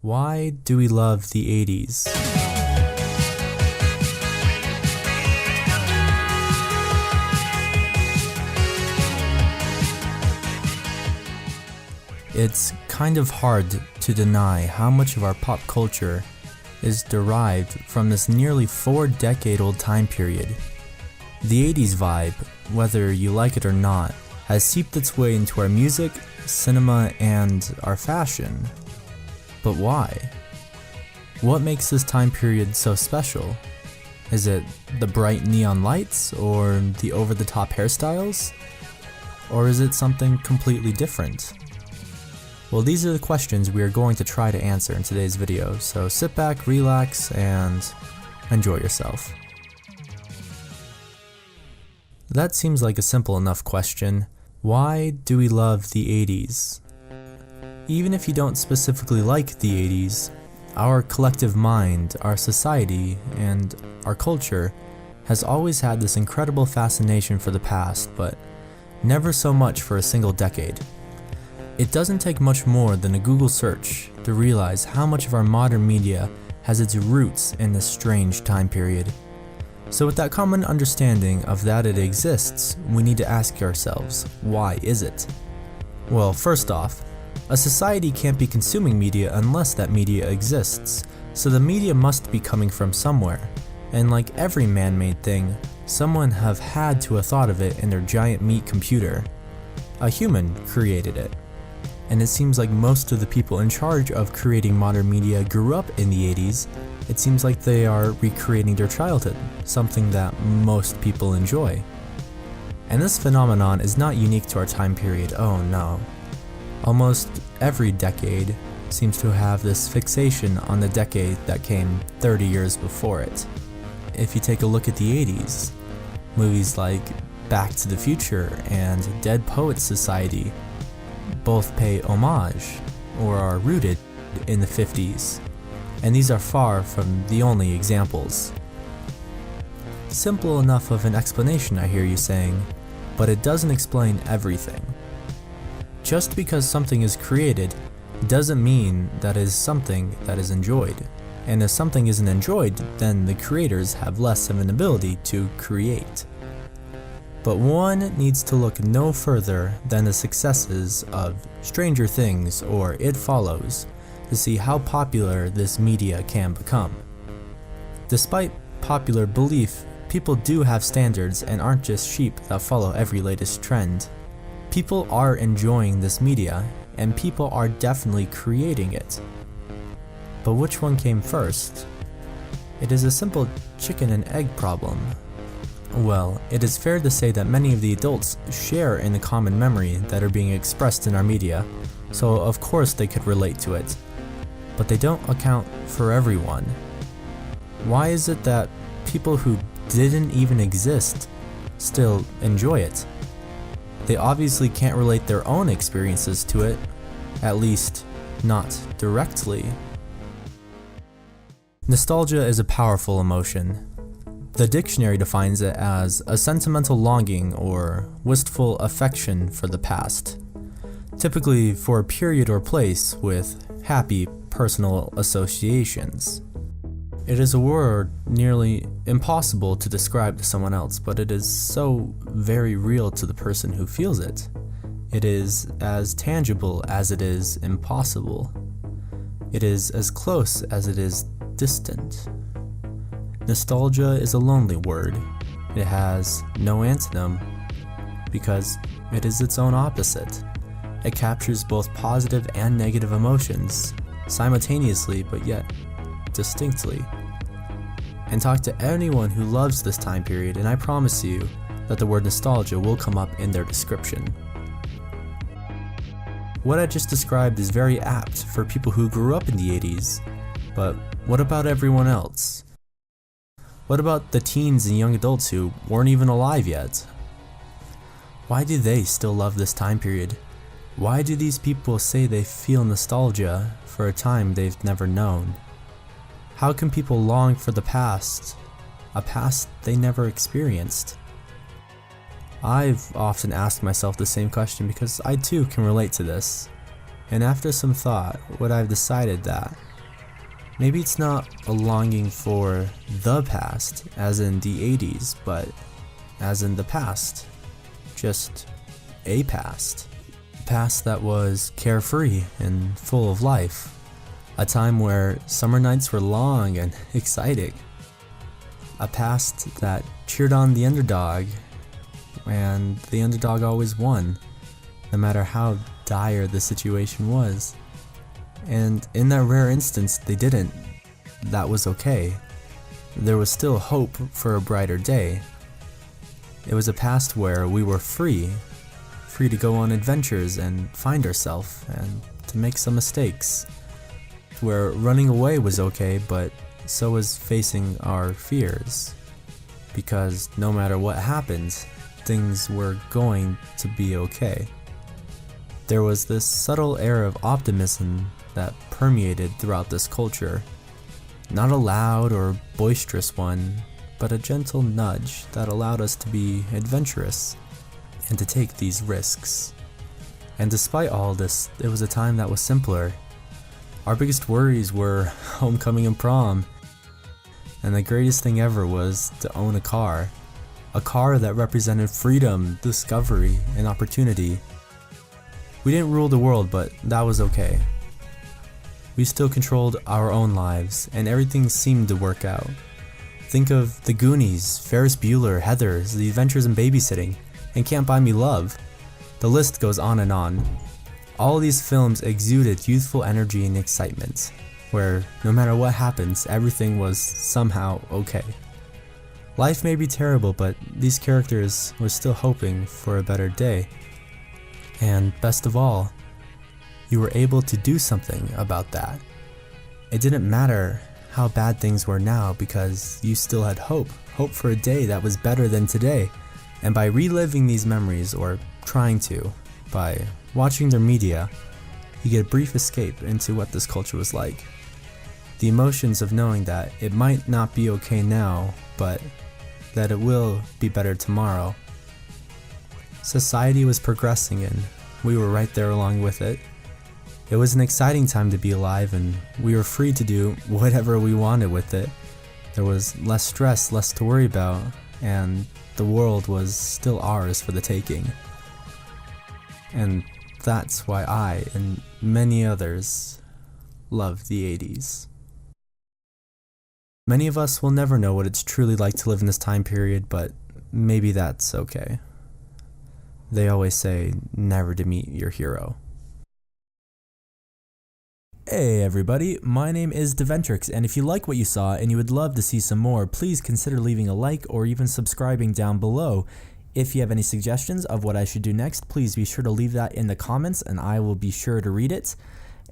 Why do we love the 80s? It's kind of hard to deny how much of our pop culture is derived from this nearly 4-decade-old time period. The 80s vibe, whether you like it or not, has seeped its way into our music, cinema, and our fashion. But why? What makes this time period so special? Is it the bright neon lights, or the over-the-top hairstyles? Or is it something completely different? Well, these are the questions we are going to try to answer in today's video, so sit back, relax, and enjoy yourself. That seems like a simple enough question. Why do we love the 80s? Even if you don't specifically like the 80s, our collective mind, our society, and our culture has always had this incredible fascination for the past, but never so much for a single decade. It doesn't take much more than a Google search to realize how much of our modern media has its roots in this strange time period. So with that common understanding of that it exists, we need to ask ourselves, why is it? Well, first off, a society can't be consuming media unless that media exists, so the media must be coming from somewhere. And like every man-made thing, someone have had to have thought of it in their giant meat computer. A human created it. And it seems like most of the people in charge of creating modern media grew up in the 80s. It seems like they are recreating their childhood, something that most people enjoy. And this phenomenon is not unique to our time period, oh no. Almost every decade seems to have this fixation on the decade that came 30 years before it. If you take a look at the 80s, movies like Back to the Future and Dead Poets Society both pay homage or are rooted in the 50s, and these are far from the only examples. Simple enough of an explanation, I hear you saying, but it doesn't explain everything. Just because something is created doesn't mean that it is something that is enjoyed, and if something isn't enjoyed, then the creators have less of an ability to create. But one needs to look no further than the successes of Stranger Things or It Follows to see how popular this media can become. Despite popular belief, people do have standards and aren't just sheep that follow every latest trend. People are enjoying this media, and people are definitely creating it. But which one came first? It is a simple chicken and egg problem. Well, it is fair to say that many of the adults share in the common memory that are being expressed in our media, so of course they could relate to it. But they don't account for everyone. Why is it that people who didn't even exist still enjoy it? They obviously can't relate their own experiences to it, at least not directly. Nostalgia is a powerful emotion. The dictionary defines it as a sentimental longing or wistful affection for the past, typically for a period or place with happy personal associations. It is a word nearly impossible to describe to someone else, but it is so very real to the person who feels it. It is as tangible as it is impossible. It is as close as it is distant. Nostalgia is a lonely word. It has no antonym because it is its own opposite. It captures both positive and negative emotions simultaneously, but yet distinctly. And talk to anyone who loves this time period, and I promise you that the word nostalgia will come up in their description. What I just described is very apt for people who grew up in the 80s, but what about everyone else? What about the teens and young adults who weren't even alive yet? Why do they still love this time period? Why do these people say they feel nostalgia for a time they've never known? How can people long for the past, a past they never experienced? I've often asked myself the same question because I too can relate to this. And after some thought, what I've decided that Maybe it's not a longing for the past, as in the 80s, but as in the past. Just a past. A past that was carefree and full of life. A time where summer nights were long and exciting. A past that cheered on the underdog, and the underdog always won, no matter how dire the situation was. And in that rare instance, they didn't. That was okay. There was still hope for a brighter day. It was a past where we were free to go on adventures and find ourselves and to make some mistakes. Where running away was okay, but so was facing our fears. Because no matter what happened, things were going to be okay. There was this subtle air of optimism that permeated throughout this culture. Not a loud or boisterous one, but a gentle nudge that allowed us to be adventurous and to take these risks. And despite all this, it was a time that was simpler. Our biggest worries were homecoming and prom, and the greatest thing ever was to own a car that represented freedom, discovery, and opportunity. We didn't rule the world, but that was okay. We still controlled our own lives, and everything seemed to work out. Think of The Goonies, Ferris Bueller, Heathers, The Adventures in Babysitting, and Can't Buy Me Love. The list goes on and on. All of these films exuded youthful energy and excitement, where no matter what happens, everything was somehow okay. Life may be terrible, but these characters were still hoping for a better day. And best of all, you were able to do something about that. It didn't matter how bad things were now because you still had hope for a day that was better than today. And by reliving these memories, or trying to, by watching their media, you get a brief escape into what this culture was like. The emotions of knowing that it might not be okay now, but that it will be better tomorrow. Society was progressing and we were right there along with it. It was an exciting time to be alive and we were free to do whatever we wanted with it. There was less stress, less to worry about, and the world was still ours for the taking. And that's why I, and many others, love the 80s. Many of us will never know what it's truly like to live in this time period, but maybe that's okay. They always say never to meet your hero. Hey everybody, my name is Deventrix, and if you like what you saw and you would love to see some more, please consider leaving a like or even subscribing down below. If you have any suggestions of what I should do next, please be sure to leave that in the comments and I will be sure to read it.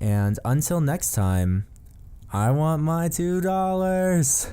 And until next time, I want my $2.